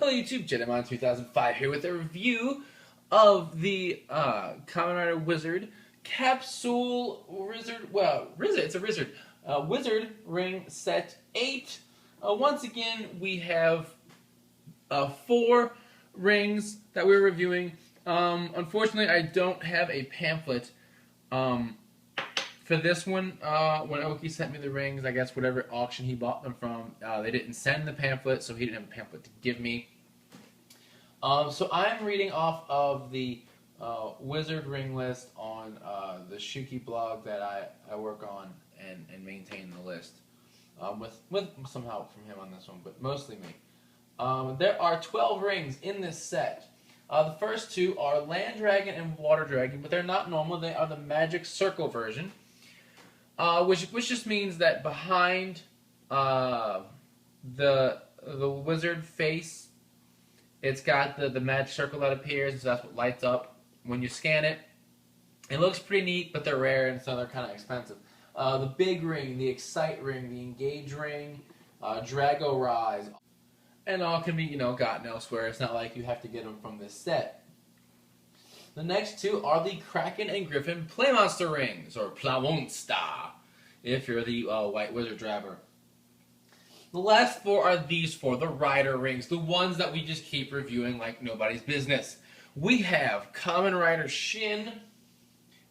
Hello YouTube, Jedimon 2005 here with a review of the Kamen Rider Wizard Capsule it's a Wizard Ring Set 8. Once again, we have 4 rings that we're reviewing. Unfortunately, I don't have a pamphlet for this one. When Oki sent me the rings, I guess whatever auction he bought them from, they didn't send the pamphlet, so he didn't have a pamphlet to give me. So I'm reading off of the Wizard ring list on the Shuki blog that I work on and maintain the list, with some help from him on this one, but mostly me. There are 12 rings in this set. The first 2 are Land Dragon and Water Dragon, but they're not normal. They are the Magic Circle version, which just means that behind the wizard face, it's got the magic circle that appears, so that's what lights up when you scan it. It looks pretty neat, but they're rare, and so they're kind of expensive. The Big Ring, the Excite Ring, the Engage Ring, Dragorise, and all can be, gotten elsewhere. It's not like you have to get them from this set. The next 2 are the Kraken and Griffin Play Monster Rings, or Plawonsta, if you're the White Wizard driver. The last 4 are these 4, the Rider Rings, the ones that we just keep reviewing like nobody's business. We have Kamen Rider Shin,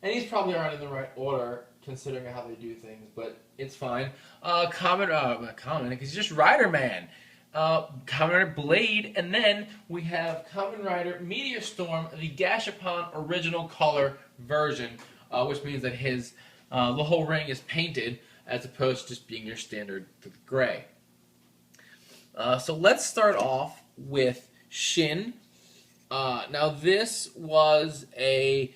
and these probably aren't in the right order considering how they do things, but it's fine. Kamen, because he's just Riderman. Kamen Rider Blade, and then we have Kamen Rider Meteor Storm, the Gashapon original color version, which means that his the whole ring is painted as opposed to just being your standard gray. So let's start off with Shin. Now this was the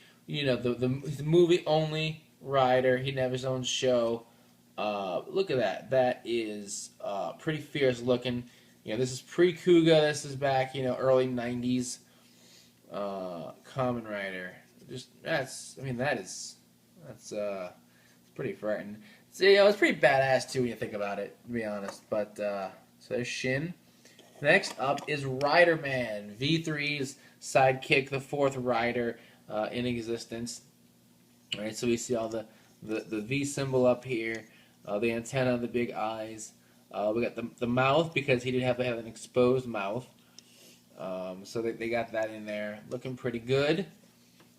movie only rider. He didn't have his own show. Look at that. That is pretty fierce looking. This is pre-Kuga. This is back, early 90s Kamen Rider. That's pretty frightening. So, it's pretty badass too when you think about it, to be honest. But so there's Shin. Next up is Riderman, V3's sidekick, the 4th rider in existence. All right, so we see all the V symbol up here, the antenna, the big eyes. We got the mouth, because he did have to have an exposed mouth. So they got that in there. Looking pretty good.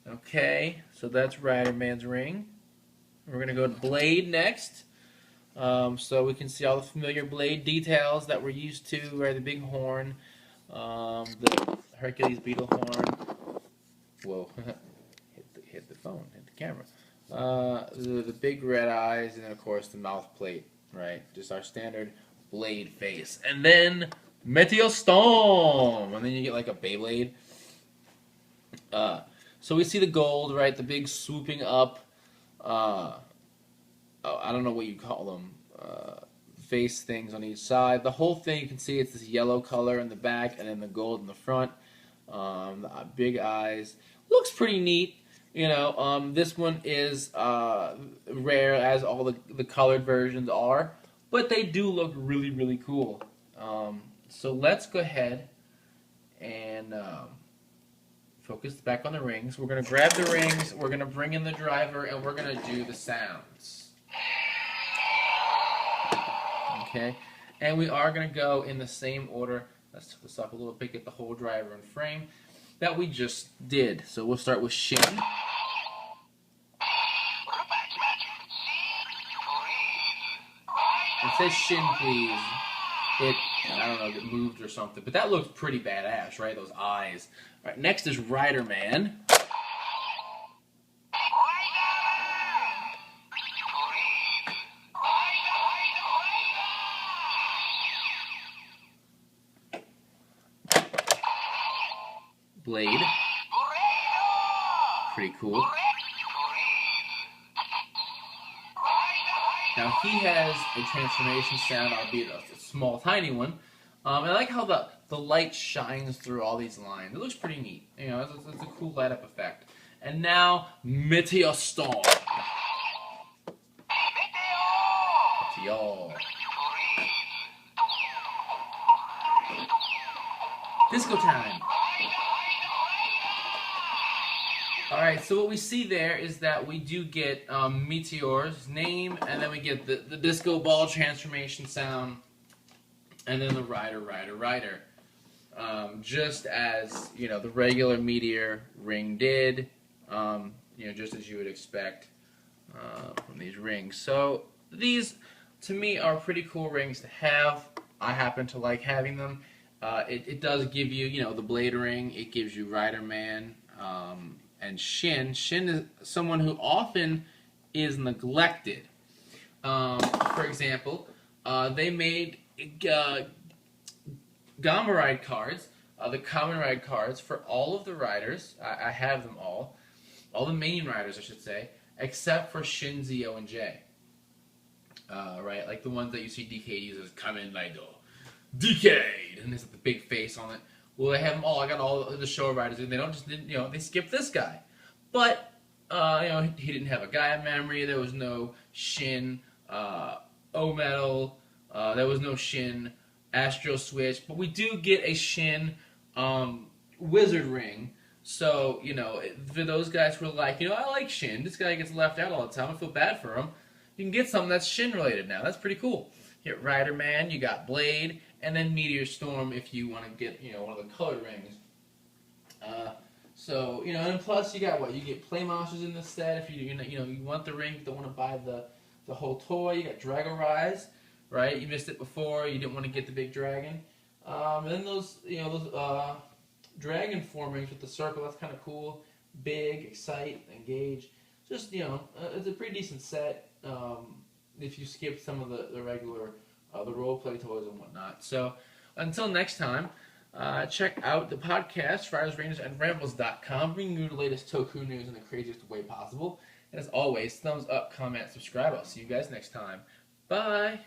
Okay, so that's Riderman's ring. We're going to go to Blade next. So we can see all the familiar Blade details that we're used to, right? The big horn, the Hercules beetle horn. Whoa, hit the phone, hit the camera. The big red eyes, and then of course the mouth plate, right? Just our standard Blade face. And then Meteor Storm, and then you get like a Beyblade. So we see the gold, right? The big swooping up. I don't know what you call them, face things on each side. The whole thing, you can see it's this yellow color in the back, and then the gold in the front. The big eyes. Looks pretty neat. This one is rare, as all the colored versions are, but they do look really, really cool. So let's go ahead and focus back on the rings. We're going to grab the rings, we're going to bring in the driver, and we're going to do the sounds. Okay, and we are going to go in the same order. Let's turn this up a little bit, get the whole driver in frame, that we just did. So we'll start with Shin. It says Shin Please. I don't know if it moved or something, but that looks pretty badass, right? Those eyes. All right, next is Riderman. Blade. Pretty cool. Now he has a transformation sound, albeit a small, tiny one. I like how the light shines through all these lines. It looks pretty neat. It's a cool light up effect. And now Meteor Storm. Meteor. Disco time. Alright, so what we see there is that we do get Meteor's name, and then we get the disco ball transformation sound, and then the Rider, Rider, Rider. Just as, the regular Meteor Ring did, just as you would expect from these rings. So these, to me, are pretty cool rings to have. I happen to like having them. It does give you, the Blade ring. It gives you Riderman and Shin. Shin is someone who often is neglected. For example, they made Gamaride cards, the Kamen Rider cards for all of the riders. I have them all the main riders, I should say, except for Shin, Zio, and J. Right, like the ones that you see DK use as Kamen Rider Decade, and there's the big face on it. Well, they have them all. I got all the show riders, and they don't just, they skip this guy. But, he didn't have a Gaia memory. There was no Shin O-Metal. There was no Shin Astro Switch. But we do get a Shin Wizard Ring. So, for those guys who are like, I like Shin. This guy gets left out all the time. I feel bad for him. You can get something that's Shin related now. That's pretty cool. You get Riderman, you got Blade, and then Meteor Storm if you want to get, one of the colored rings. So, and plus you got what? You get Play Monsters in this set if you want the ring, you don't want to buy the whole toy. You got Dragorise, right? You missed it before, you didn't want to get the big dragon. And then those dragon form rings with the circle, that's kind of cool. Big, Excite, Engage. Just, it's a pretty decent set if you skip some of the regular, the role-play toys and whatnot. So, until next time, check out the podcast, Riders, Rangers, and Rambles.com, bringing you the latest Toku news in the craziest way possible. And as always, thumbs up, comment, subscribe. I'll see you guys next time. Bye!